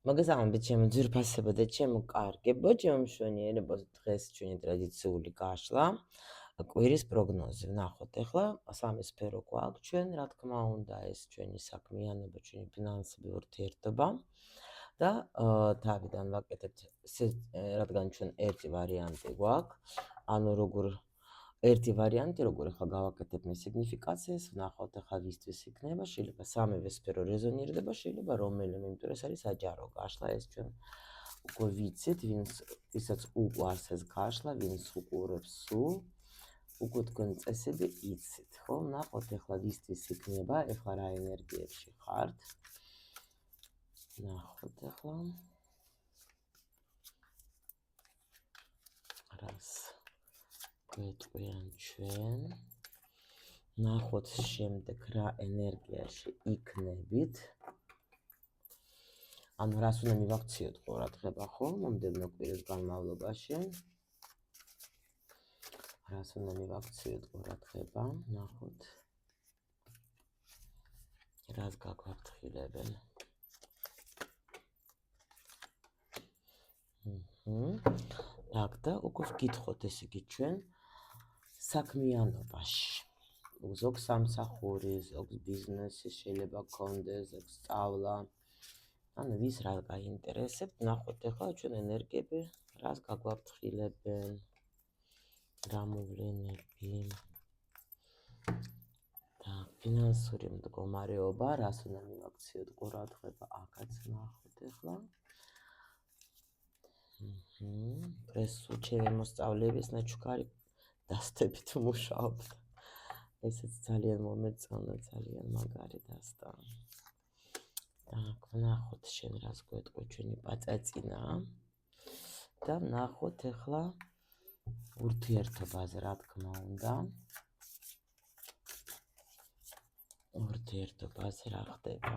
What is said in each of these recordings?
მოგესალმებით ჩემო ძვირფასებო და ჩემო კარგებო, ჩემო მშვენიერებო, დღეს ჩვენი ტრადიციული გაშლა, კვირის პროგნოზი. ვნახოთ ახლა სამი სფერო გვაქვს ჩვენ, რა თქმა უნდა, ეს ჩვენი საქმიანობა, ჩვენი ფინანსები, ურთიერთობა და თავიდან ვაკეთებთ, რადგან ჩვენ ერთი ვარიანტი გვაქვს, ანუ ერთი ვარიანტი, როგორ ახლა გავაკეთებ მე სიგნიფიკაციას, ვნახოთ ახლა ვისთვის იქნება, შეიძლება სამივე სფერო რეზონირდება, შეიძლება რომელიმე, იმიტომ ეს არის საჯარო გაშლა, ეს ჩვენ უკვე ვიცით, ვისაც უყვარს ეს გაშლა, ვინც უყურებს სულ, უკვე თქვენ წესები იცით, ხო? ვნახოთ ახლა ვისთვის იქნება, ახლა რა ენერგიებში ხართ. ვნახოთ ახლა. რას გვეტყვიან ჩვენ? ნახოთ შემდეგ რა ენერგიაში იქნებით. ანუ რას უნდა მივაქციოთ ყურადღება, ხო? მომდევნო კვირის განმავლობაში. რას უნდა მივაქციოთ ყურადღება, ნახოთ. რას გაგვაფრთხილებენ. так, და უკვე ვკითხოთ ესე იგი ჩვენ საქმიანობაში. ზოგ სამსახური, ზოგ ბიზნესი შეიძლება გქონდეს, ზოგ სწავლა. ანუ ვის რა გაინტერესებთ, ნახოთ ახლა ჩვენ ენერგიები რას გაგვაფრთხილებენ. რა მოვლენები. და ფინანსური მდგომარეობა, რას უნდა მივაქციოთ ყურადღება, აქაც ნახოთ ახლა. ეს უჩვენე მოსწავლეების ნაჩუქარი დასტებით მუშაობთ. ესეც ძალიან მომეწონა, ძალიან მაგარი დასტა. так, ვნახოთ შენ რას გვეტყვი ჩვენი პაწაწინა. და ვნახოთ ახლა ურთიერთობაზე, რა თქმა უნდა. ურთიერთობაზე რა ხდება.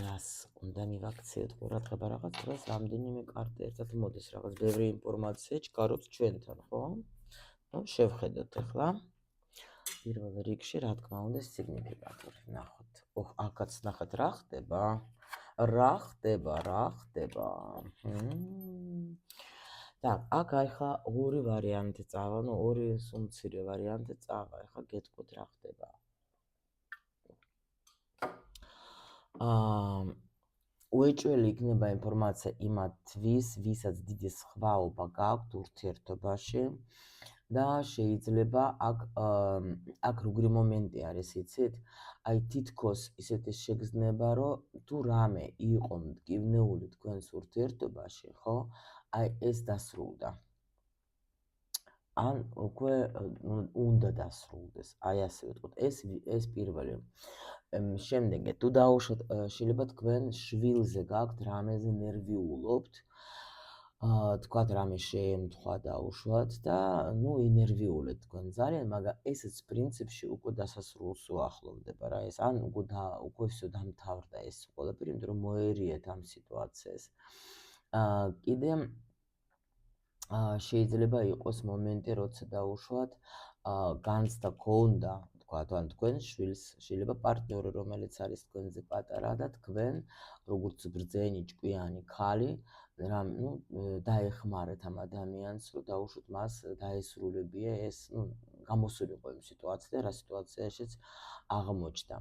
რას უნდა მივაქციოთ ყურადღება, რაღაც დროს რამდენიმე კარტი ერთად მოდის, რაღაც ბევრი ინფორმაცია ჩქარობს ჩვენთან, ხო? ნუ შევხედოთ ახლა. პირველ რიგში, რა თქმა უნდა, სიგნიფიკატური. ნახოთ. აქაც ნახეთ რა ხდება. რა ხდება. так, აქ ახლა ორი ვარიანტი წავა, ну ორი სუმცირე ვარიანტი წავა. ახლა გეტყვით რა ხდება. უეჭველი იქნება ინფორმაცია იმათთვის, ვისაც დიდი სხვაობა გააქვთ ურთიერთობაში და შეიძლება აქ როგორი მომენტი არის, იცით? აი თითქოს ისეთი შეგრძნება, რომ თუ რამე იყო მტკივნეული თქვენს ურთიერთობაში, ხო? აი ეს დასრულდა. ან უკვე უნდა დასრულდეს. აი ასე ვიტყოდ, ეს პირველი. შემდეგი, თუ დაუშვათ, შეიძლება თქვენ შვილზე გაქვთ რამეზე ნერვიულობთ, თქვათ რამე შეემთხვა დაუშვათ და ნუ ინერვიულეთ თქვენ ძალიან, მაგრამ ესეც პრინციპში უკვე დასასრულს უახლოვდება რა ეს, ან უკვე ისე დამთავრდა ეს ყველაფერი, იმიტომ რომ მოერიეთ ამ სიტუაციას. კიდე შეიძლება იყოს მომენტი, როცა დაუშვათ, განცდა გონდა, თქვათ, ან თქვენ შვილს, შეიძლება პარტნიორი, რომელიც არის თქვენზე პატარა და თქვენ, როგორც ბრძენი, ჭკვიანი ქალი, დაეხმარეთ ამ ადამიანს, რომ დაუშვათ მას დაესრულებია ეს, გამოსულიყო იმ სიტუაცია და რა სიტუაციაშიც აღმოჩნდა.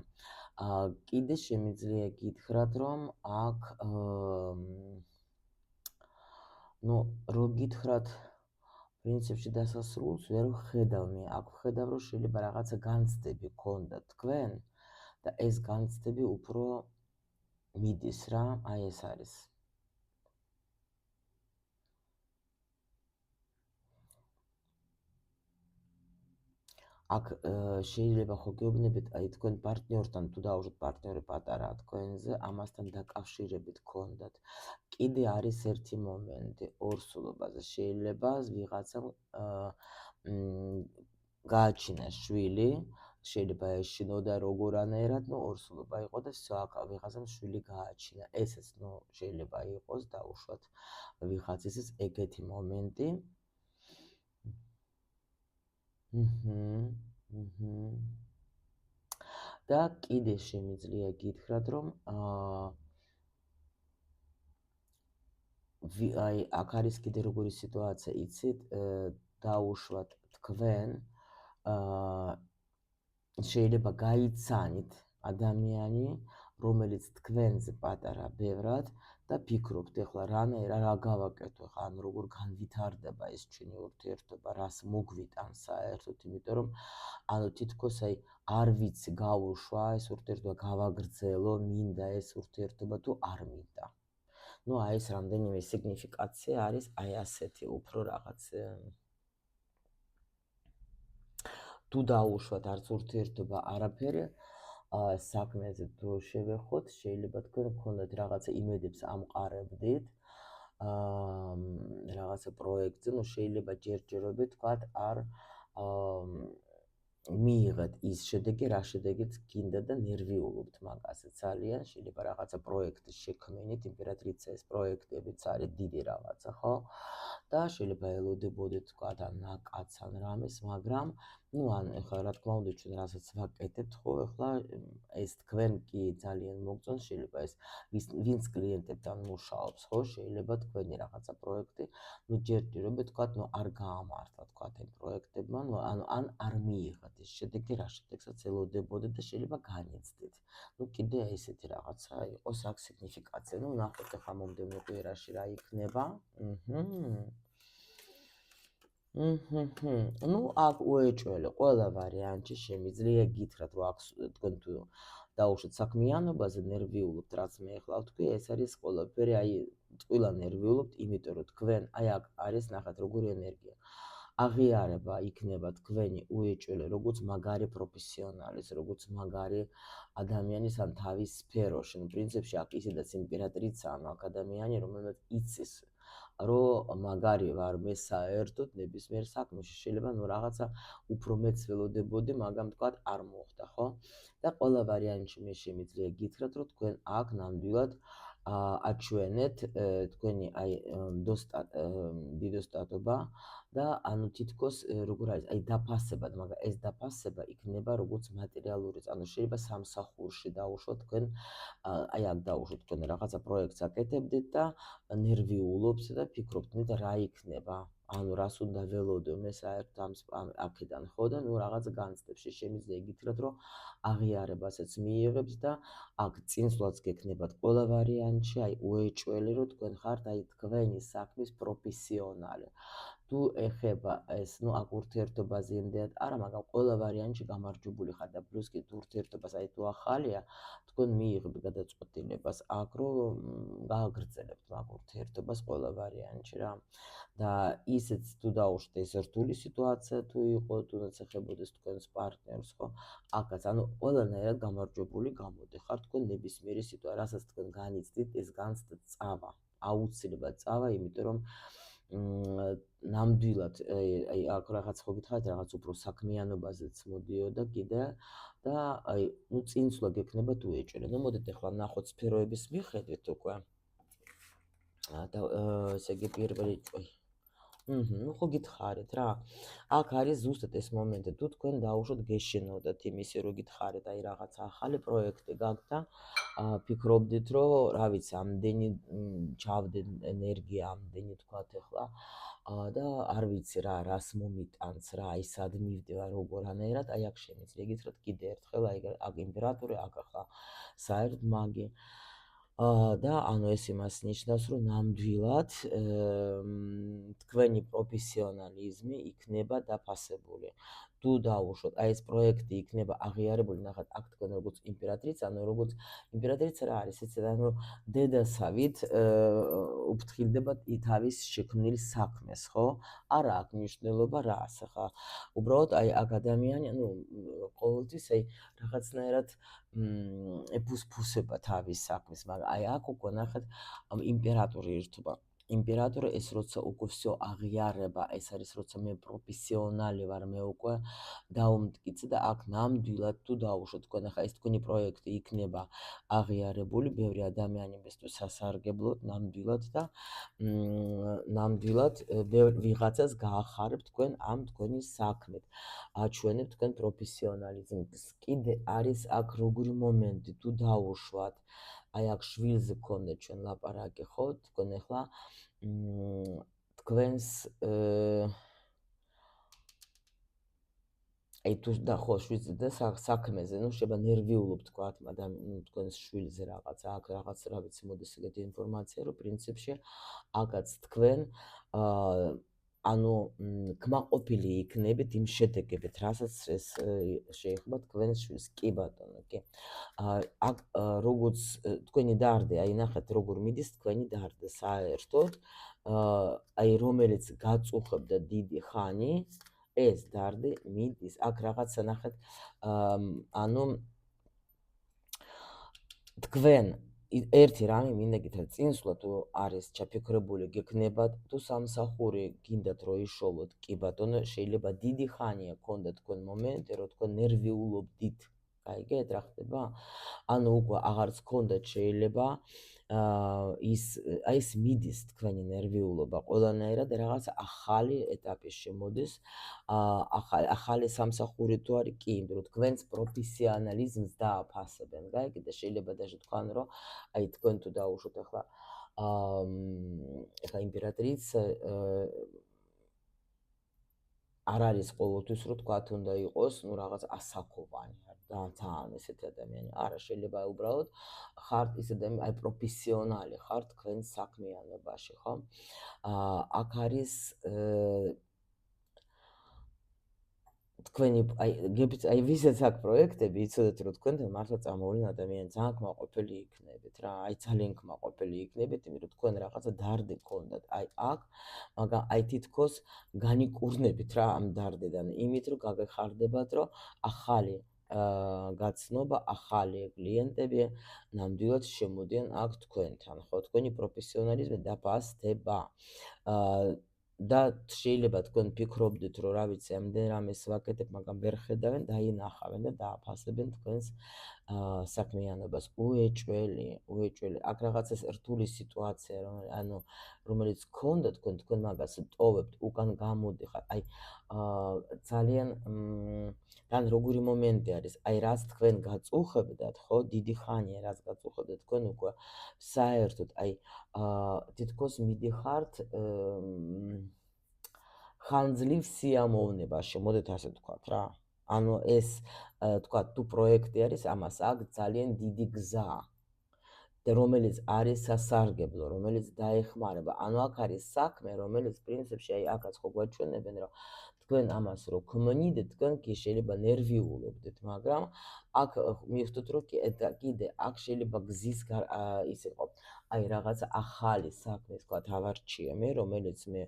კიდე შემიძლია გითხრათ, რომ აქ რო გითხრათ პრინციპში დასასრულს ვერ ვხედავ მე, აქ ვხედავ, რომ შეიძლება რაღაცა განცდები გქონდათ თქვენ და ეს განცდები უფრო მიდის რა, აი ეს არის. აქ შეიძლება ხო გეუბნებით, აი თქვენ პარტნიორთან თუ დაუშვათ პარტნიორი პატარაა თქვენზე, ამასთან დაკავშირებით გქონდათ. კიდე არის ერთი მომენტი ორსულობაზე. შეიძლება ვიღაცამ გააჩინა შვილი, შეიძლება ეშინოდა როგორანაირად, ორსულობა იყო და всё, აქ ვიღაცამ შვილი გააჩინა. ესეც შეიძლება იყოს დაუშვათ ვიღაცის ეგეთი მომენტი. და კიდე შემიძლია გითხრათ, რომ აი აქ არის კიდე როგორი სიტუაცია იცით, დაუშვათ თქვენ შეიძლება გაიცანით ადამიანი, რომელიც თქვენზე პატარა ბევრად და ფიქრობთ ეხლა რა გავაკეთო ხა, ანუ როგორ განვითარდება ეს ჩვენი ურთიერთობა, რას მოგვიტანს საერთოდ, იმიტომ რომ ანუ თითქოს აი არ ვიცი გავუშვა ეს ურთიერთობა, გავაგრძელო, მინდა ეს ურთიერთობა თუ არ მინდა. ნუ აი ეს რამდენიმე სიგნიფიკაცია არის აი ასეთი უფრო რაღაც თუ დაუშვათ არც ურთიერთობა არაფერი საქმეზე თუ შევეხოთ, შეიძლება თქვენ გქონდეთ რაღაცა იმედებს ამყარებდით რაღაცა პროექტზე, ნუ შეიძლება ჯერჯერობით თქვათ არ მიიღეთ ის შედეგი, რა შედეგიც გინდა და ნერვიულობთ მაგაზე ძალიან, შეიძლება რაღაცა პროექტის შექმნით, იმპერატრიცას პროექტებიც არის დიდი რაღაცა, ხო? და შეიძლება ელოდებოდეთ თქვათ ან ნაკაც ან რამეს, მაგრამ ნუ ან ეხლა რა თქმა უნდა ჩვენ რასაც ვაკეთებთ, ხო, ეხლა ეს თქვენ კი ძალიან მოგწონს, შეიძლება ეს ვინც კლიენტებთან მუშაობს, ხო, შეიძლება თქვენი რაღაცა პროექტი, ნუ ჯერჯერობით თქვათ, ნუ არ გაამართლა თქვათ ამ პროექტებმა, ნუ ანუ ან არ მიიღათ ეს შედეგი, რა შედეგსაც ელოდებოდეთ და შეიძლება განიცდით. ნუ კიდე ესეთი რაღაცა იყოს აქ სიგნიფიკაცია. ნუ ნახოთ ახლა მომდევნო კვირაში რა იქნება. ნუ აქ უეჭველი ყველა ვარიანტი შემიძლია გითხრათ, რომ აქ თქვენ თუ დაუშვათ საქმიანობაზე, ნერვიულობთ, რაც მე ახლა ვთქვი, ეს არის ყველაფერი, აი ტყუილა ნერვიულობთ, იმიტომ რომ თქვენ აი აქ არის ნახეთ როგორი ენერგია. აღიარება იქნება თქვენი უეჭველი, როგორც მაგარი პროფესიონალის, როგორც მაგარი ადამიანის ან თავის სფეროში. ნუ პრინციპში აქ ისედაც იმპერატრიცაა აქ ადამიანი, რომელსაც იცის რომ მაგარი ვარ მე საერთოდ ნებისმიერ საქმეში, შეიძლება ნუ რაღაცა უფრო მეც ველოდებოდი, მაგრამ თქვათ არ მოხდა, ხო? და ყველა ვარიანტში მე შემიძლია გითხრათ, რომ თქვენ აქ ნამდვილად აჩვენეთ თქვენი აი დიდოსტატობა და ანუ თითქოს როგორ არის, აი დაფასებად, მაგრამ ეს დაფასება იქნება როგორც მატერიალური, ანუ შეიძლება სამსახურში დაუშვათ თქვენ, აი აქ დაუშვათ თქვენ რაღაცა პროექტს აკეთებდით და ნერვიულობთ და ფიქრობთ, მე და რა იქნება, ანუ რას უნდა ველოდო მე საერთოდ აქედან, ხო და ნუ რაღაც განცდებს შემიძლია გითხრათ, რომ აღიარებასაც მიიღებთ და აქ წინსვლაც გექნებათ ყველა ვარიანტში, აი უეჭველი რომ თქვენ ხართ აი თქვენი საქმის პროფესიონალი. თუ ეხება ეს, ნუ აქ ურთიერთობაზე იმდენად არა, მაგრამ ყველა ვარიანტში გამარჯვებული ხარ და პლუს კი თუ ურთიერთობას აი თუ ახალია, თქვენ მიიღებთ გადაწყვეტილებას აქ რომ გააგრძელებთ მაგ ურთიერთობას ყველა ვარიანტში რა. და ისიც თუ დაუშვათ ეს რთული სიტუაცია თუ იყო, თუნდაც ეხებოდეს თქვენს პარტნიორს, ხო? აქაც ანუ ყველანაირად გამარჯვებული გამოდიხარ თქვენ ნებისმიერი სიტუაცია, რასაც თქვენ განიცდით, ეს განცდა წავა, აუცილებლად წავა, იმიტომ რომ ნამდვილად აი აქ რაღაც ხო გითხარით, რაღაც უფრო საქმიანობაზეც მოდიოდა კიდე და აი ნუ წინსვლა გექნება თუ ეჭველი. ნუ მოდით ახლა ნახოთ სფეროების მიხედვით უკვე. და ესე იგი პირველი ჭვი. ნუ ხო გითხარით რა. აქ არის ზუსტად ეს მომენტი, თუ თქვენ დაუშვათ გეშინოდათ იმისი რომ გითხარით, აი რაღაც ახალი პროექტი გაქვთ და ფიქრობდით რომ რა ვიცი, ამდენი ჩავდე ენერგია, ამდენი თქვათ ახლა და არ ვიცი რა, რას მომიტანს რა, აი სად მივდევა, როგორანაირად, აი აქ შემიძლია გითხრათ კიდე ერთხელ, აი აქ იმპერატორი, აქ ახლა საერთოდ მაგი და ანუ ეს იმას ნიშნავს, რომ ნამდვილად თქვენი პროფესიონალიზმი იქნება დაფასებული. თუ დაუშვათ, აი ეს პროექტი იქნება აღიარებული, ნახეთ, აქ თქვენ როგორც იმპერატრიცა, ანუ როგორც იმპერატრიცა რა არის, ეცეთ ანუ დედასავით უფრთხილდება თავის შექმნილ საქმეს, ხო? არა აქვს მნიშვნელობა რას, ხა. უბრალოდ აი აქ ადამიანი, ანუ ყოველთვის აი რაღაცნაირად ეფუსფუსება თავის საქმეს, მაგრამ აი აქ უკვე ნახეთ იმპერატორი ერთობა. იმპერატორი ეს როცა უკვე всё აღიარება, ეს არის როცა მე პროფესიონალი ვარ, მე უკვე დაუმტკიცე და აქ ნამდვილად თუ დაუშვათ თქვენ ახლა ეს თქვენი პროექტი იქნება აღიარებული ბევრი ადამიანისთვის სასარგებლოდ ნამდვილად და ნამდვილად ვიღაცას გაახარებთ თქვენ ამ თქვენი საქმით. აჩვენებთ თქვენ პროფესიონალიზმს. კიდე არის აქ როგორი მომენტი თუ დაუშვათ აი აქ შვილზე გქონდეთ ჩვენ ლაპარაკი, ხო? თქვენ ახლა თქვენს აი თუ და ხო შვილზე და საქმეზე, ნუ შეიძლება ნერვიულობ თქვათ, მაგრამ თქვენს შვილზე რაღაცა აქ რაღაც რა ვიცი მოდის ეგეთი ინფორმაცია, რომ პრინციპში აქაც თქვენ ანუ კმაყოფილი იქნებით იმ შედეგებით, რასაც ეს შეეხება თქვენს შვილს. კი ბატონო, კი. აქ როგორც თქვენი დარდე, აი ნახეთ როგორ მიდის თქვენი დარდე საერთოდ, აი რომელიც გაწუხებდა დიდი ხანი, ეს დარდე მიდის. აქ რაღაცა ნახეთ, ანუ თქვენ ერთი რამე მინდა გითხრათ, წინსვლა თუ არის ჩაფიქრებული გექნებათ, თუ სამსახური გინდათ რომ იშოვოთ, კი ბატონო, შეიძლება დიდი ხანია გქონდათ თქვენ მომენტი, რომ თქვენ ნერვიულობდით. გაიგეთ რა ხდება? ანუ უკვე აღარც გქონდათ შეიძლება ის მიდის თქვენი ნერვიულობა ყველანაირად რაღაც ახალი ეტაპის შემოდის, ახალი სამსახური თუ არის, კი, იმიტომ რომ თქვენს პროფესიონალიზმს დააფასებენ. გაიგეთ და შეიძლება даже თქვან რომ აი თქვენ თუ დაუშვოთ ახლა ახლა იმპერატრიცა არ არის ყოველთვის რომ თქვათ უნდა იყოს ნუ რაღაც ასაკოვანი და თან ესეთი ადამიანი. არა, შეიძლება უბრალოდ ხართ ის ადამიანი, აი პროფესიონალი ხართ თქვენ საქმიანობაში, ხო? აქ არის თქვენი აი ვისაც აქ პროექტები, იცოდეთ რომ თქვენთან მართლა წამოვლენ ადამიანი, ძალიან კმაყოფილი იქნებით რა, აი ძალიან კმაყოფილი იქნებით, იმიტომ რომ თქვენ რაღაცა დარდი გქონდათ აი აქ, მაგრამ აი თითქოს განიკურნებით რა ამ დარდიდან, იმით რომ გაგეხარდებათ რომ ახალი გაცნობა, ახალი კლიენტები ნამდვილად შემოდიან აქ თქვენთან, ხო, თქვენი პროფესიონალიზმი დაფასდება. და შეიძლება თქვენ ფიქრობდით რომ რა ვიცი ამდენ რამეს ვაკეთებ, მაგრამ ვერ ხედავენ, დაინახავენ და დააფასებენ თქვენს საქმიანობას. უეჭველი. აქ რაღაცა რთული სიტუაცია, რომელიც გქონდა თქვენ მაგას ტოვებთ, უკან გამოდიხარ. აი ძალიან თან როგორი მომენტი არის, აი რაც თქვენ გაწუხებდათ, ხო, დიდი ხანია რაც გაწუხებდათ თქვენ უკვე საერთოდ აი თითქოს მიდიხართ ხანძლივ სიამოვნებაში, მოდით ასე ვთქვათ რა. ანუ ეს თქვათ თუ პროექტი არის, ამას აქვს ძალიან დიდი გზა და რომელიც არის სასარგებლო, რომელიც დაეხმარება. ანუ აქ არის საქმე, რომელიც პრინციპში აი აქაც ხო გვაჩვენებენ, რომ თქვენ ამას რო ქმნით, თქვენ კი შეიძლება ნერვიულობდეთ, მაგრამ აქ მივხვდით რომ კიდე აქ შეიძლება გზის ის იყო. აი რაღაცა ახალი საქმე თქვათ ავარჩიე მე, რომელიც მე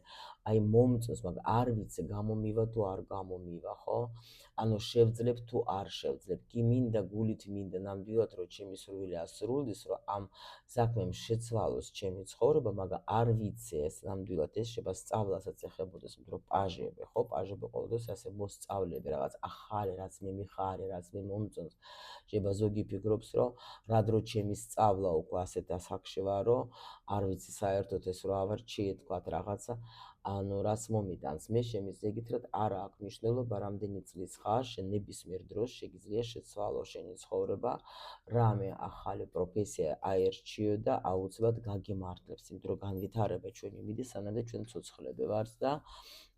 აი მომწონს, მაგრამ არ ვიცი გამომივა თუ არ გამომივა, ხო? ანუ შევძლებ თუ არ შევძლებ. კი მინდა გულით მინდა ნამდვილად რომ ჩემი სურვილი ასრულდეს, რომ ამ საქმემ შეცვალოს ჩემი ცხოვრება, მაგრამ არ ვიცი ეს ნამდვილად ეს შეიძლება სწავლასაც ეხებოდეს, იმიტომ რომ პაჟები, ხო, პაჟები ყოველთვის ასე მოსწავლები, რაღაც ახალი, რაც მე მიხარე, რაც მე მომწონს. შეიძლება ზოგი ფიქრობს, რომ რადრო ჩემი სწავლა უკვე ასეთ ასაკში ვარო, არ ვიცი საერთოდ ეს რო ავარჩიე თქვათ რაღაცა, ანუ რაც მომიტანს, მე შემიძლია გითხრათ, არა აქვს მნიშვნელობა რამდენი წლის ხარ, შენ ნებისმიერ დროს შეგიძლია შეცვალო შენი ცხოვრება, რამე ახალი პროფესია აერჩიო და აუცილებლად გაგიმართლებს, იმიტომ რომ განვითარება ჩვენი მიდის, სანამ ჩვენ ცოცხლები ვართ და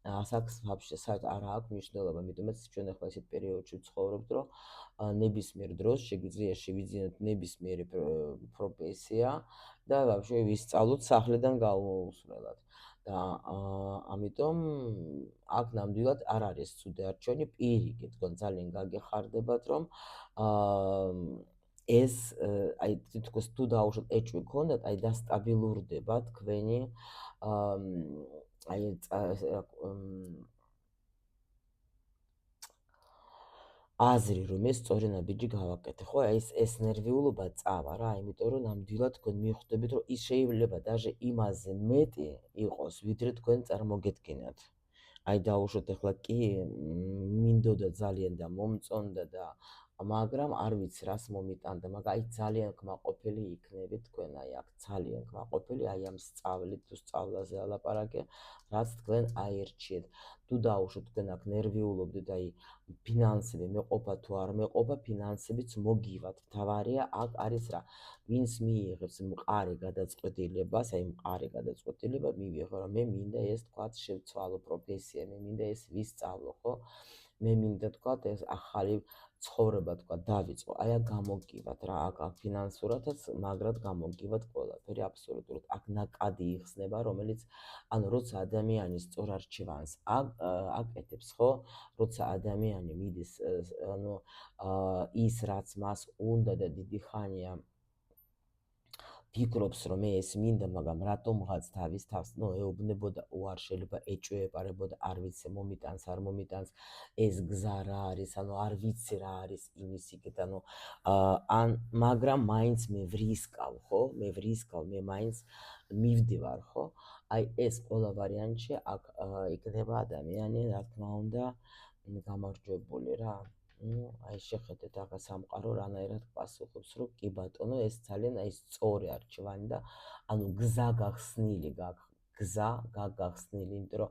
ასაკს ვაფშე საერთოდ არ აქვს მნიშვნელობა, ამიტომაც ჩვენ ახლა ისეთ პერიოდში ვცხოვრობთ, რომ ნებისმიერ დროს შეგვიძლია შევიძინოთ ნებისმიერი პროფესია და ვაფშე ვისწავლოთ სახლიდან გაუუსვლელად. და ამიტომ აქ ნამდვილად არ არის ცუდი არჩევანი, პირიქით, თქვენ ძალიან გაგეხარდებათ, რომ ეს აი თითქოს თუ დაუშვათ ეჭვი გქონდათ, აი დასტაბილურდება თქვენი აი აზრი რომ ეს სწორი ნაბიჯი გავაკეთე, ხო? აი ეს ნერვიულობა წავა რა, იმიტომ რომ ნამდვილად თქვენ მიხვდებით, რომ ის შეიძლება даже იმაზე მეტი იყოს, ვიდრე თქვენ წარმოგედგინათ. აი დაუშვოთ ახლა კი მინდოდა ძალიან და მომწონდა და მაგრამ არ ვიცი რას მომიტანდა, მაგრამ აი ძალიან კმაყოფილი იქნებით თქვენ, აი აქ ძალიან კმაყოფილი, აი ამ სწავლით თუ სწავლაზე ალაპარაკე, რაც თქვენ აირჩიეთ. თუ დაუშვოთ თქვენ აქ ნერვიულობდით, აი ფინანსები მეყოფა თუ არ მეყოფა, ფინანსებიც მოგივათ. მთავარია აქ არის რა, ვინც მიიღებს მყარი გადაწყვეტილებას, აი მყარი გადაწყვეტილება მივიღო, რომ მე მინდა ეს თქვათ შევცვალო პროფესია, მე მინდა ეს ვისწავლო, ხო? მე მინდა თქვათ ეს ახალი ცხოვრება თქვა დავიწყო, აი აქ გამოგივათ რა, აქ ფინანსურადაც მაგრად გამოგივათ ყველაფერი აბსოლუტურად. აქ ნაკადი იხსნება, რომელიც ანუ როცა ადამიანი სწორ არჩევანს აკეთებს, ხო? როცა ადამიანი მიდის ანუ ის რაც მას უნდა და დიდი ხანია ფიქრობს რომ მე ეს მინდა, მაგრამ რატომღაც თავის თავს ეუბნებოდა უარ შეიძლება ეჭვეეპარებოდა, არ ვიცი მომიტანს, არ მომიტანს, ეს გზა რა არის, ანუ არ ვიცი რა არის იმის იქით, ანუ ან მაგრამ მაინც მე ვრისკავ, ხო? მე ვრისკავ, მე მაინც მივდივარ, ხო? აი ეს ყველა ვარიანტში აქ იქნება ადამიანი, რა თქმა უნდა, გამარჯვებული რა. აი შეხედეთ ახლა სამყარო რანაირად პასუხობს, რომ კი ბატონო, ეს ძალიან აი სწორი არჩევანი და ანუ გზა გახსნილი გაქვს, გზა გახსნილი, იმიტომ რომ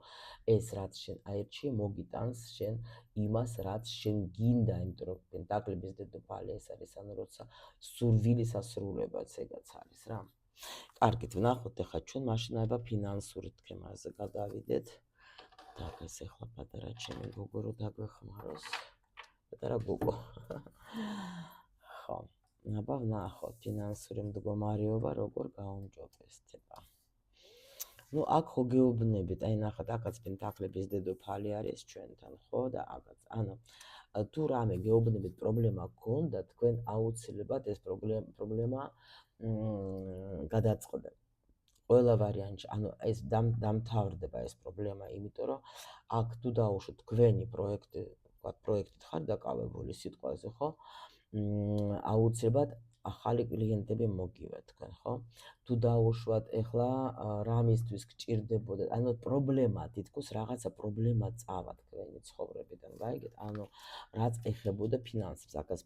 ეს რაც შენ აირჩიე, მოგიტანს შენ იმას, რაც შენ გინდა, იმიტომ რომ პენტაკლების დედოფალი ეს არის, ანუ როცა სურვილის ასრულებაც ეგაც არის რა. კარგით, ვნახოთ ახლა ჩვენ მაშინ აბა ფინანსური თემაზე გადავიდეთ. დაგეს ახლა პატარა ჩემი გოგო რო დაგვეხმაროს. პატარა გოგო. ხო, აბა ვნახოთ ფინანსური მდგომარეობა როგორ გაუმჯობესდება. ნუ აქ ხო გეუბნებით, აი ნახეთ, აქაც პენტაკლების დედოფალი არის ჩვენთან, ხო და აქაც, ანუ თუ რამე გეუბნებით პრობლემა გქონდა, თქვენ აუცილებლად ეს პრობლემა გადაწყდება. ყველა ვარიანტში, ანუ ეს დამთავრდება ეს პრობლემა, იმიტომ რომ აქ თუ დაუშვოთ თქვენი პროექტი, ვთქვათ, პროექტით ხარ დაკავებული სიტყვაზე, ხო? აუცილებლად ახალი კლიენტები მოგივათ თქვენ, ხო? თუ დაუშვათ ეხლა რამისთვის გჭირდებოდა, ანუ პრობლემა, თითქოს რაღაცა პრობლემა წავა თქვენი ცხოვრებიდან, გაიგეთ? ანუ რაც ეხებოდა ფინანსებს, აქაც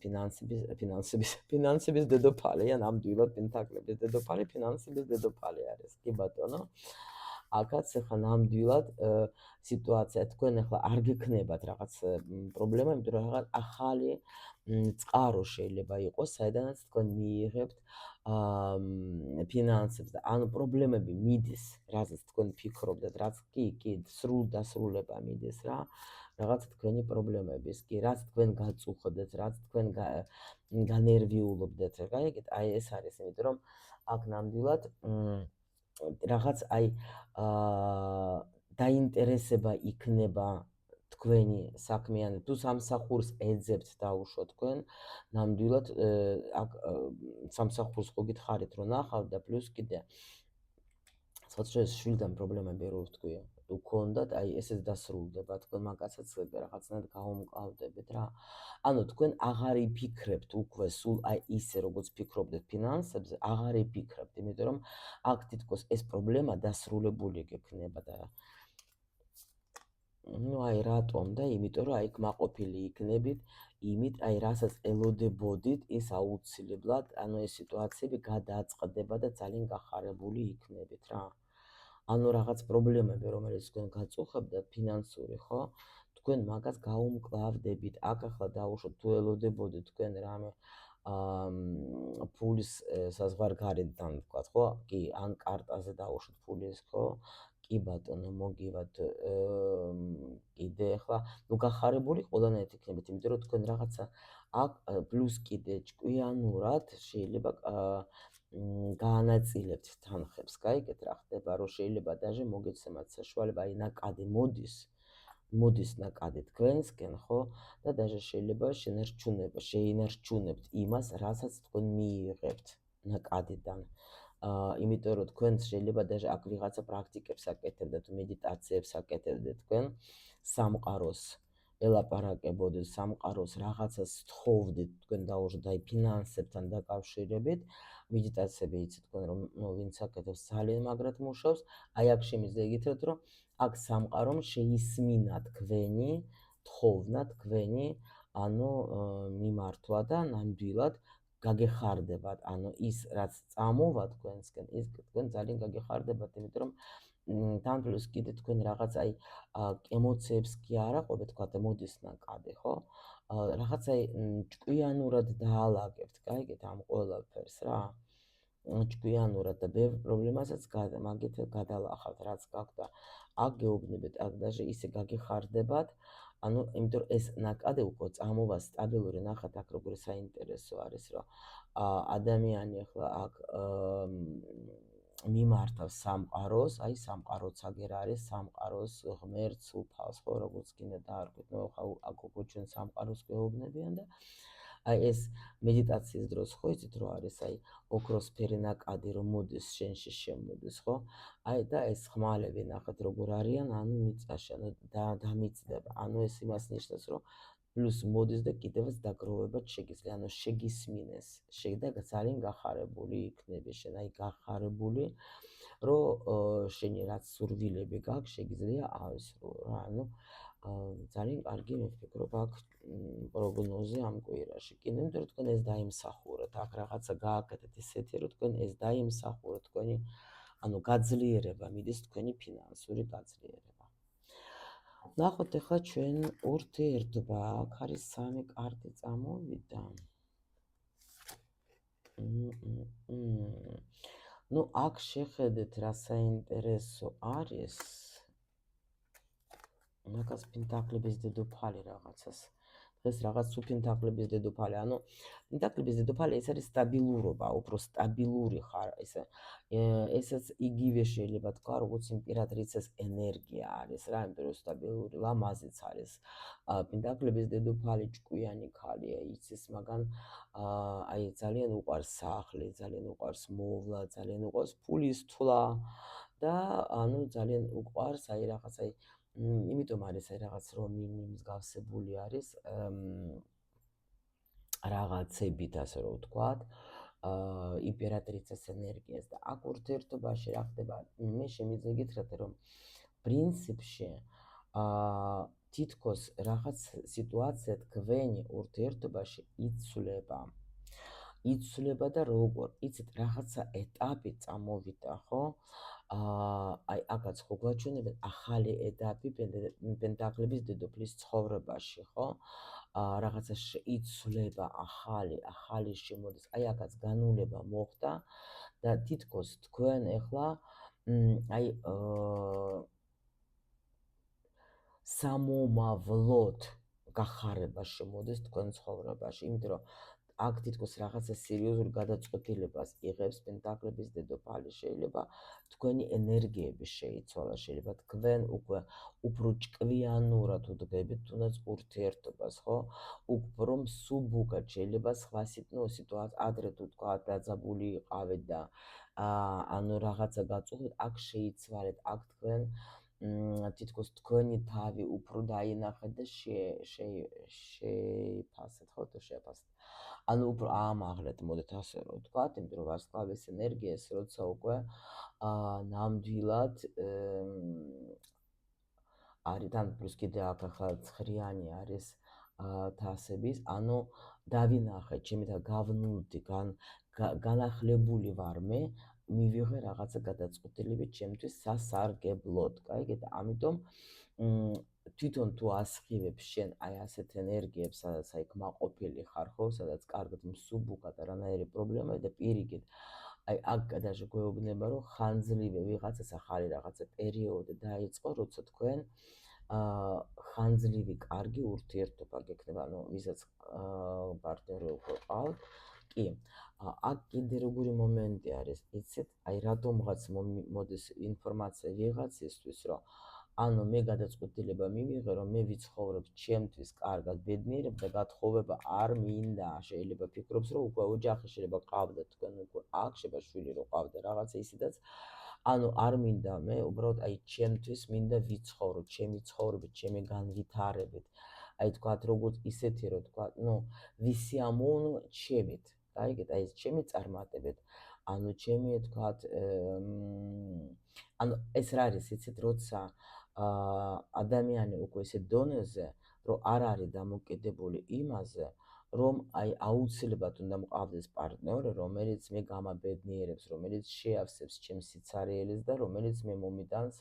ფინანსების დედოფალი, ან ნამდვილად პენტაკლების დედოფალი, ფინანსების დედოფალი არის, კი ბატონო. აქაც ახლა ნამდვილად სიტუაცია, თქვენ ახლა არ გექნებათ რაღაც პრობლემა, იმიტომ რომ რაღაც ახალი წყარო შეიძლება იყოს, საიდანაც თქვენ მიიღებთ ფინანსებს და ანუ პრობლემები მიდის, რაზეც თქვენ ფიქრობდათ, რაც კი, სრულ დასრულება მიდის რა, რაღაც თქვენი პრობლემების, კი, რაც თქვენ გაწუხდეთ, რაც თქვენ განერვიულობდეთ, გაიგეთ? აი ეს არის, იმიტომ რომ აქ ნამდვილად რაღაც აი დაინტერესება იქნება თქვენი საქმიანი, თუ სამსახურს ეძებთ დაუშვოთ თქვენ, ნამდვილად აქ სამსახურს ხო გითხარით რომ ნახავთ და პლუს კიდე სხვადასხვა შვილთან პრობლემები რო ვთქვი, უქონდათ, აი ესეც დასრულდება, თქვენ მაგასაც რაღაცნაირად გაუმკლავდებით რა. ანუ თქვენ აღარ იფიქრებთ უკვე სულ აი ისე როგორც ფიქრობდეთ ფინანსებზე, აღარ იფიქრებთ, იმიტომ რომ აქ თითქოს ეს პრობლემა დასრულებული გექნება და ну აი რატომ და იმიტომ რომ აი კმაყოფილი იქნებით იმით აი რასაც ელოდებოდით ის აუცილებლად ანუ ეს სიტუაციები გადააწყდება და ძალიან გახარებული იქნებით რა ანუ რაღაც პრობლემები რომელიც თქვენ გაწუხებდათ ფინანსური ხო თქვენ მაგას გაუმკლავდებით აქ ახლა დაუშვოთ თუ ელოდებოდით თქვენ რამე ფულის საზღვარგარეთთან ვთქვათ ხო კი ან კარტაზე დაუშვოთ ფულის ხო კი ბატონო მოგივათ კიდე ახლა ნუ გახარებული ყველანაირად იქნებით იმიტომ რომ თქვენ რაღაცა აქ პლუს კიდე ჭკვიანურად შეიძლება გაანაწილებთ თანხებს გაიგეთ რა ხდება რომ შეიძლება დაჟე მოგეცემათ საშუალება აი ნაკადი მოდის ნაკადი თქვენსკენ ხო და დაჟე შეიძლება შეინარჩუნებთ იმას რასაც თქვენ მიიღებთ ნაკადიდან იმიტომ რომ თქვენ შეიძლება დაჟე აქ ვიღაცა პრაქტიკებს აკეთებდეთ მედიტაციებს აკეთებდეთ თქვენ სამყაროს ელაპარაკებოდეთ სამყაროს რაღაცას თხოვდით თქვენ დაუშვოთ აი ფინანსებთან დაკავშირებით მედიტაციები იცით თქვენ რომ ვინც აკეთებს ძალიან მაგრად მუშაობს აი აქ შემიძლია იგითხრათ რომ აქ სამყარომ შეისმინა თქვენი თხოვნა თქვენი ანუ მიმართვა და ნამდვილად გაგეხარდებათ, ანუ ის რაც წამოვა თქვენსკენ, ის თქვენ ძალიან გაგეხარდებათ, იმიტომ რომ თან პლუს კიდე თქვენ რაღაც აი ემოციებს კი არ აყვებით, თქვა და მოდის ნაკადი, ხო? რაღაც აი ჭკვიანურად დაალაგებთ, გაიგეთ ამ ყველაფერს რა. ჭკვიანურად და ბევრ პრობლემასაც მაგით გადალახავთ, რაც გაქვთ და აქ გეუბნებით, აქ даже ისე გაგეხარდებათ, ანუ იმიტომ რომ ეს ნაკადი უკვე წამოვა სტაბილური, ნახეთ აქ როგორი საინტერესო არის, რომ ადამიანი ახლა აქ მიმართავს სამყაროს, აი სამყაროც აგერ არის, სამყაროს ღმერთს, უფალს, ხო, როგორც კიდე დაარქვით, ნუ ახლა აქ უკვე ჩვენ სამყაროს გეუბნებიან და აი ეს მედიტაციის დროს ხო იცით რომ არის აი ოქროსფერი ნაკადი რომ მოდის შენში შემოდის ხო აი და ეს ხმალები ნახეთ როგორ არიან ანუ მიწაში ანუ დამიწდება ანუ ეს იმას ნიშნავს რომ პლუს მოდის და კიდევაც დაგროვებად შეგიძლია ანუ შეგისმინეს და ძალიან გახარებული იქნები შენ აი გახარებული რომ შენი რაც სურვილები გაქვს შეგიძლია ავისრულო რა ანუ ძალიან კარგი მიფიქრობ აქ პროგნოზი ამ კვირაში. კი, იმიტომ რომ თქვენ ეს დაიმსახურეთ, აქ რაღაცა გააკეთეთ ისეთი, რომ თქვენ ეს დაიმსახურეთ, თქვენი ანუ გაძლიერება, მიდის თქვენი ფინანსური გაძლიერება. ნახოთ ახლა ჩვენ ურთიერთობა, აქ არის 3 კარტი წამოვიდა. ნუ აქ შეხედეთ რა საინტერესო არის. მაგას პენტაკლების დედოფალი რაღაცას. დღეს რაღაც უპენტაკლების დედოფალი, ანუ პენტაკლების დედოფალი ეს არის სტაბილურობა, უფრო სტაბილური ხარ, ესაც იგივე შეიძლება თქვა, როგორც იმპერატრიცას ენერგია არის რა, იმიტომ რომ სტაბილური ლამაზიც არის. პენტაკლების დედოფალი ჭკვიანი ქალია, იცის, მაგრამ აი ძალიან უყვარს სახლი, ძალიან უყვარს მოვლა, ძალიან უყვარს ფულის თვლა და ანუ ძალიან უყვარს აი რაღაც აი იმიტომ არის აი რაღაც რომ მსგავსებული არის რაღაცებით ასე რომ ვთქვათ იმპერატრიცას ენერგიას და აქ ურთიერთობაში რა ხდება მე შემიძლია გითხრათ რომ პრინციპში თითქოს რაღაც სიტუაცია თქვენი ურთიერთობაში იცვლება და როგორ იცით რაღაცა ეტაპი წამოვიდა ხო აი აქაც ხო გვაჩვენებენ ახალი ეტაპი პენტაკლების დედოფლის ცხოვრებაში ხო რაღაცა იცვლება ახალი შემოდის აი აქაც განულება მოხდა და თითქოს თქვენ ახლა აი სამომავლოდ გახარება შემოდის თქვენ ცხოვრებაში იმიტომ რომ აქ თითქოს რაღაცა სერიოზული გადაწყვეტილებას იღებს პენტაკლების დედოფალი შეიძლება თქვენი ენერგიები შეიცვალა შეიძლება თქვენ უკვე უფრო ჭკვიანურად უდგებით თუნდაც ურთიერთობას ხო უფრო მსუბუქად შეიძლება სხვა სიტუაცია ადრე თუ თქვა დაძაბული იყავით და ანუ რაღაცა გაწუხეთ აქ შეიცვალეთ აქ თქვენ თითქოს თქვენი თავი უფრო დაინახეთ და შეიფასეთ ხო თუ შეაფასეთ ანუ უფრო აამაღლეთ მოდით ასე რომ ვთქვათ იმიტომ რომ ვარსკვლავის ენერგია ეს როცა უკვე ნამდვილად არის თან პლუს კიდე აქ ახლა ცხრიანი არის თასების ანუ დავინახეთ ჩემი და გავნულდი განახლებული ვარ მე მივიღე რაღაცა გადაწყვეტილებით ჩემთვის სასარგებლოდ კაიგეთ ამიტომ თვითონ თუ ასხივებ შენ აი ასეთ ენერგიებს სადაც აი კმაყოფილი ხარ ხო სადაც კარგად მსუბუქად არანაირი პრობლემაა და პირიქით აი აქ გადაშე გვეუბნება რომ ხანძლივე ვიღაცას ახალი რაღაცა პერიოდი დაიწყო როცა თქვენ ხანძლივი კარგი ურთიერთობა გექნება ანუ ვისაც პარტნიორი უკვე ყავთ კი აქ კიდე როგორი მომენტი არის იცით აი რატომღაც მოდის ინფორმაცია ვიღაცისთვის რომ ანუ მე გადაწყვეტილება მივიღე რომ მე ვიცხოვრობ ჩემთვის კარგად ბედნიერებ და გათხოვება არ მინდა შეიძლება ფიქრობს რომ უკვე ოჯახი შეიძლება ყავდა თქვენ უკვე აქ შეიძლება შვილი რო ყავდა რაღაცა ისედაც ანუ არ მინდა მე უბრალოდ აი ჩემთვის მინდა ვიცხოვრო ჩემი ცხოვრებით ჩემი განვითარებით აი თქვათ როგორც ისეთი რომ თქვათ ნუ ვისი ამოვნო ჩემით გაიგეთ აი ეს ჩემი წარმატებით ანუ ჩემი თქვათ ანუ ეს რა არის იცით როცა ადამიანი უკვე ისე დონეზე რომ არ არის დამოკიდებული იმაზე, რომ აი აუცილებლად უნდა მყავდეს პარტნიორი, რომელიც მე გამაბედნიერებს, რომელიც შეავსებს ჩემს სიცარიელეს და რომელიც მე მომიტანს,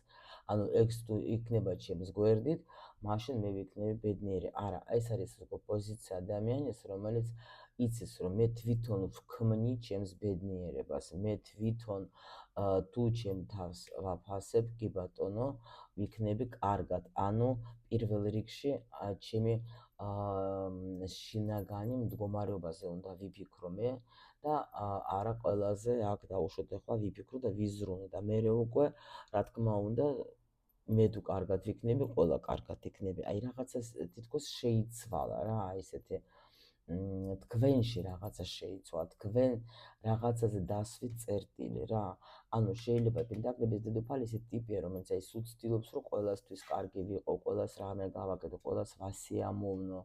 ანუ ექს თუ იქნება ჩემს გვერდით, მაშინ მე ვიქნები ბედნიერი. არა, ეს არის როგორ პოზიცია ადამიანის, რომელიც იცის, რომ მე თვითონ ვქმნი ჩემს ბედნიერებას, მე თვითონ თუ ჩემ თავს ვაფასებ, კი ბატონო, ვიქნები კარგად. ანუ პირველ რიგში ჩემი შინაგანი მდგომარეობაზე უნდა ვიფიქრო მე და არა ყველაზე აქ დავუშვოთ ახლა ვიფიქრო და ვიზრუნო და მე უკვე რა თქმა უნდა მე თუ კარგად ვიქნები, ყველა კარგად იქნები. აი რაღაცა თითქოს შეიცვალა რა, ესეთი თქვენში რაღაცა შეიცვალა, თქვენ რაღაცაზე დასვით წერტილი რა. ანუ შეიძლება პენტაკლების დედოფალი ისეთი ტიპია, რომელიც აი სულ ცდილობს, რომ ყველასთვის კარგი ვიყო, ყველას რამე გავაკეთო, ყველას ვასიამოვნო,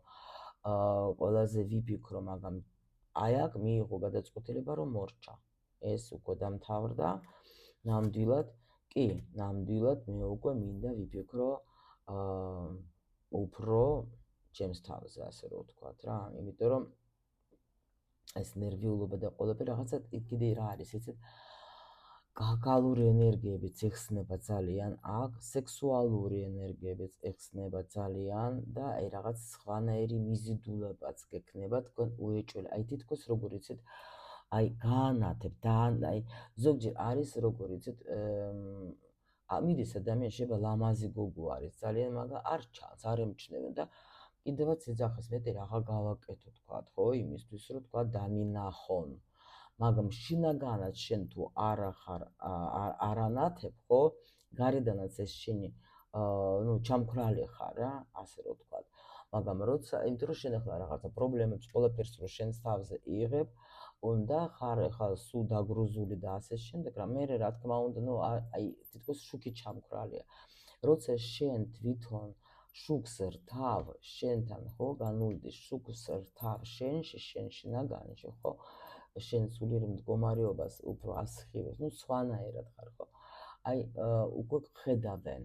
ყველაზე ვიფიქრო, მაგრამ აი აქ მიიღო გადაწყვეტილება, რომ მორჩა. ეს უკვე დამთავრდა. ნამდვილად, კი, ნამდვილად მე უკვე მინდა ვიფიქრო უფრო ჩემს თავზე, ასე რომ ვთქვათ რა, იმიტომ რომ ეს ნერვიულობა და ყველაფერი რაღაცა კიდე რა არის, იცით? გალური ენერგიებიც ეხსნება ძალიან აქ, სექსუალური ენერგიებიც ეხსნება ძალიან და აი რაღაც სხვანაირი მიზიდულებაც გექნება თქვენ უეჭველი. აი თითქოს როგორ იცით, აი გაანათებ და აი ზოგჯერ არის როგორ იცით, მიდის ადამიანი შეიძლება ლამაზი გოგო არის ძალიან, მაგრამ არ ჩანს, არ ემჩნევენ და კიდევაც ეძახეს მეტი რაღა გავაკეთო თქვათ, ხო, იმისთვის რომ თქვათ დამინახონ. მაგრამ შინაგანად შენ თუ არ ანათებ, ხო, გარედანაც ეს შენი ნუ ჩამქრალი ხარ რა, ასე რომ ვთქვათ. მაგრამ როცა, იმიტომ რომ შენ ახლა რაღაცა პრობლემებს ყველაფერს რო შენს თავზე იღებ, უნდა ხარ ახლა სულ დაგრუზული და ასე შემდეგ, რა მე რა თქმა უნდა, ნუ აი თითქოს შუქი ჩამქრალია. როცა შენ თვითონ შუქს რთავ შენთან, ხო, განულდის შუქს რთავ შენში, შენ შინაგანში, ხო, შენ სულიერ მდგომარეობას უფრო ასხივებს, ნუ სხვანაირად ხარ, ხო. აი უკვე ხედავენ,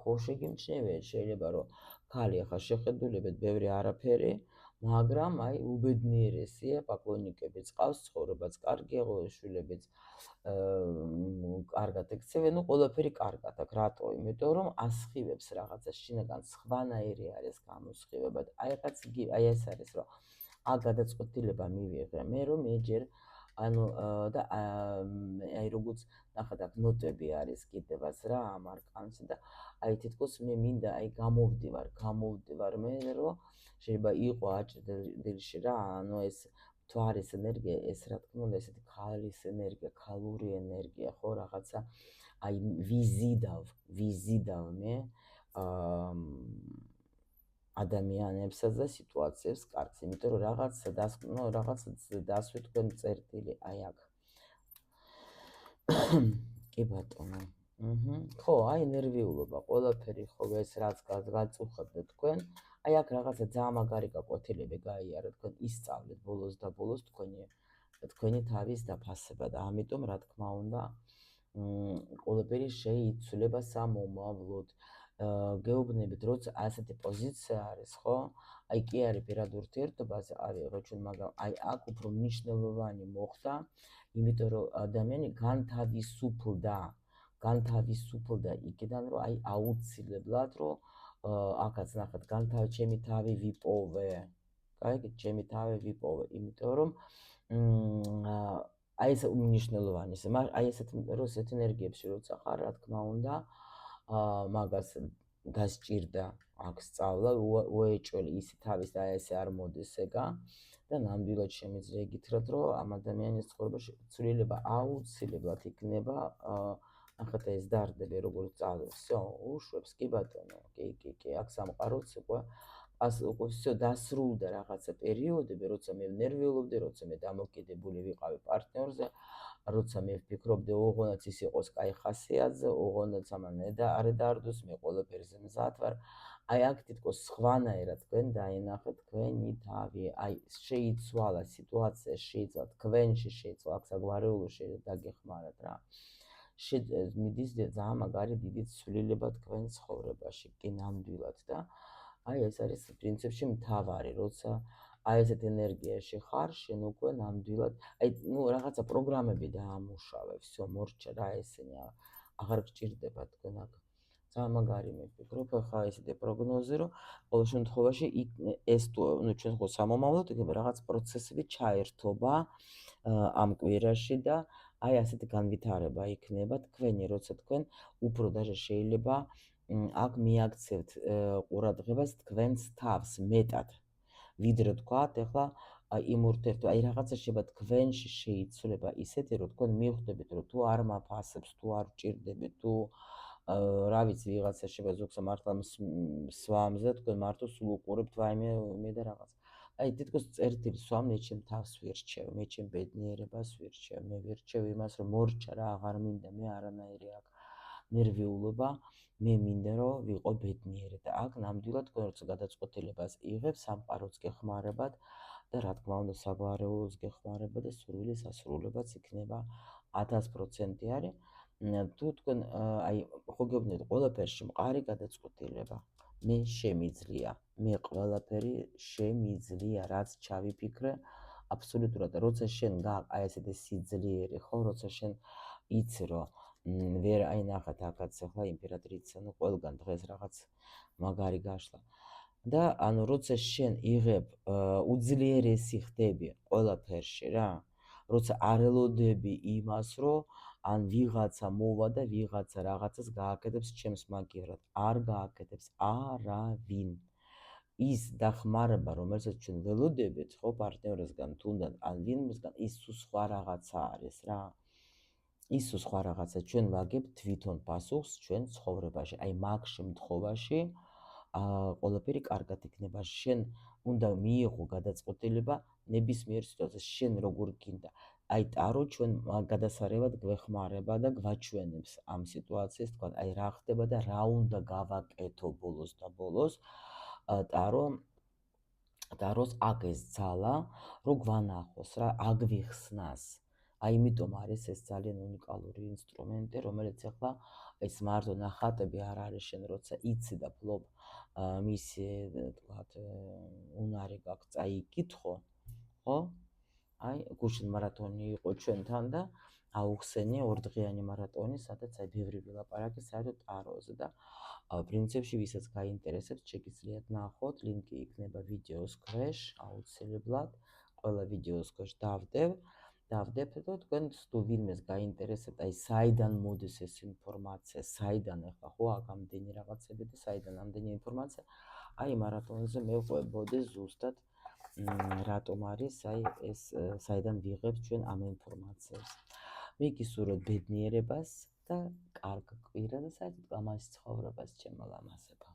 ხო შეგიმჩნევია შეიძლება რომ ქალი ახლა შეხედულებად ბევრი არაფერი, მაგრამ აი უბედნიერესია, პაკლონიკებიც ყავს, ცხოვრებაც კარგია, შვილებიც კარგად ექცევენ, ნუ ყველაფერი კარგად აქვს, რატო? იმიტომ რომ ასხივებს რაღაცა შინაგან, სხვანაირი არის გამოსხივება და აი ეს არის რომ აქ გადაწყვეტილება მივიღე მე, რომ მე ჯერ ანუ და აი როგორც ნახეთ აქ ნოტები არის კიდევაც რა ამ არკანზე და აი თითქოს მე მინდა აი გამოვდივარ მე რომ შეიძლება იყო აჭრდილში რა, ანუ ეს მთვარის ენერგია, ეს რა თქმა უნდა ესეთი ქალის ენერგია, ქალური ენერგია, ხო, რაღაცა აი ვიზიდავ მე ადამიანებსაც და სიტუაციებს კარგს, იმიტომ რომ რაღაცა დასვით თქვენ წერტილი აი აქ. კი ბატონო. ხო, აი ნერვიულობა, ყველაფერი ხო ეს რაც გაწუხებთ თქვენ, აი აქ რაღაცა ძალიან მაგარი გაკვეთილები გაიარა, თქვენ ისწავლეთ ბოლოს და ბოლოს თქვენი თავის დაფასება და ამიტომ რა თქმა უნდა ყველაფერი შეიცვლება სამომავლოდ. გეუბნებით, როცა ასეთი პოზიცია არის, ხო? აი კი არის პირად ურთიერთობაზე არის როჩენ, მაგრამ აი აქ უფრო მნიშვნელოვანი მოხდა, იმიტომ რომ ადამიანი განთავისუფლდა იქიდან, რომ აი აუცილებლად რომ აქაც ნახეთ, ჩემი თავი ვიპოვე. კაი, ჩემი თავი ვიპოვე, იმიტომ რომ აი ეს უნიშნელოვანი, აი ესეთ ენერგიებში როცა ხარ, რა თქმა უნდა, მაგას გასჭირდა აქ სწავლა, უეჭველი ისი თავის და ესე არ მოდის ეგა და ნამდვილად შემიძლია იგითხრათ, რომ ამ ადამიანის ცხოვრებაში ცვლილება აუცილებლად იქნება, ნახეთ ეს დარდები როგორ წავდეს, всё, უშვებს, კი ბატონო, კი, აქ სამყაროც უკვე всё დასრულდა რაღაცა პერიოდები, როცა მე ნერვიულობდი, როცა მე დამოკიდებული ვიყავი პარტნიორზე, როცა მე ვფიქრობდი ოღონდ ის იყოს კაი ხასიათზე, ოღონდ ამან არ დარდოს, მე ყველაფერზე მზად ვარ. აი აქ თითქოს სხვანაირად თქვენ დაინახეთ თქვენი თავი, აი შეიცვალა სიტუაცია, თქვენში შეიცვალა, აქ საგვარეულო შეიძლება დაგეხმარათ რა. მიდის ძალიან მაგარი დიდი ცვლილება თქვენ ცხოვრებაში, კი ნამდვილად და აი ეს არის პრინციპში მთავარი, როცა აი ესეთ ენერგიაში ხარ, შენ უკვე ნამდვილად, აი რაღაცა პროგრამები დაამუშავე, всё, მორჩა რა ესენი აღარ გჭირდება თქვენ აქ. ძალიან მაგარი მიფიქრობ, ახლა ესეთი პროგნოზი, რომ ყოველ შემთხვევაში ეს თუ ჩვენ ხო სამომავლოდ იქნება რაღაც პროცესები ჩაერთობა ამ კვირაში და აი ასეთი განვითარება იქნება თქვენი, როცა თქვენ უფრო даже შეიძლება აქ მიაქცევთ ყურადღებას თქვენს თავს მეტად. ვიდრე თქვათ, ახლა იმ ურთიერთობა, აი რაღაცა შეიძლება თქვენში შეიცვლება ისეთი, რომ თქვენ მივხვდებით, რომ თუ არ მაფასებს, თუ არ ვჭირდებით, თუ რა ვიცი, ვიღაცა შეიძლება ზოგს მართლა სვამზე, თქვენ მარტო სულ უყურებთ ვაიმე და რაღაც. აი თითქოს წერტილი სვამ მე ჩემ თავს ვირჩევ, მე ჩემ ბედნიერებას ვირჩევ, მე ვირჩევ იმას, რომ მორჩა რა აღარ მინდა მე არანაირი აქ ნერვიულობა, მე მინდა რომ ვიყო ბედნიერი და აქ ნამდვილად თქვენ როცა გადაწყვეტილებას იღებ, სამყაროც გეხმარებათ და რა თქმა უნდა საგვარეულოს გეხმარება და სურვილის ასრულებაც იქნება 1000% არის. თუ თქვენ აი ხო გეუბნებით ყველაფერში მყარი გადაწყვეტილება. მე შემიძლია, მე ყველაფერი შემიძლია, რაც ჩავიფიქრე, აბსოლუტურად, როცა შენ აი ესეთი სიძლიერე, ხო, როცა შენ იცი, რომ ვერ აი ნახეთ აქაც ახლა იმპერატრიცა, ნუ ყველგან დღეს რაღაც მაგარი გაშლა. და ანუ როცა შენ იღებ უძლიერესი ხდები ყველაფერში რა, როცა არ ელოდები იმას, რომ ან ვიღაცა მოვა და ვიღაცა რაღაცას გააკეთებს ჩემს მაგივრად, არ გააკეთებს არავინ. ის დახმარება, რომელსაც ჩვენ ველოდებით, ხო, პარტნიორისგან თუნდაც ან ვინმესგან, ის თუ სხვა რაღაცა არის რა. ის თუ სხვა რაღაცა ჩვენ ვაგებთ თვითონ პასუხს ჩვენ ცხოვრებაში. აი მაგ შემთხვევაში ყველაფერი კარგად იქნება. შენ უნდა მიიღო გადაწყვეტილება ნებისმიერ სიტუაციაში, შენ როგორ გინდა. აი ტარო ჩვენ გადასარევად გვეხმარება და გვაჩვენებს ამ სიტუაციას, თქვა, აი რა ხდება და რა უნდა გავაკეთო ბოლოს და ბოლოს. ტაროს აქ ეს ძალა, რომ გვანახოს რა, აგვიხსნას. აი იმიტომ არის ეს ძალიან უნიკალური ინსტრუმენტი, რომელიც ახლა ეს მარტო ნახატები არ არის შენ როცა იცი და ფლობ მისი თქვათ უნარი გაქვს წაიკითხო, ხო? აი გუშინ მარათონი იყო ჩვენთან და აუხსენია ორდღიანი მარათონი, სადაც აი ბევრი ვილაპარაკე საერთოდ ტაროზე და პრინციპში ვისაც გაინტერესებს, შეგიძლიათ ნახოთ, ლინკი იქნება ვიდეოს ქვეშ, აუცილებლად, ყველა ვიდეოს ქვეშ დავდებთ და თქვენ თუ ვინმეს გაინტერესებთ, აი საიდან მოდის ეს ინფორმაცია, საიდან ახლა ხო აქ ამდენი რაღაცები და საიდან ამდენი ინფორმაცია, აი მარათონზე მე ვყვებოდი ზუსტად რატომ არის აი ეს საიდან ვიღებთ ჩვენ ამ ინფორმაციას. მე გისურვებ ბედნიერებას და კარგ კვირას და საერთოდ გამას ცხოვრებას ჩემო ლამაზებო.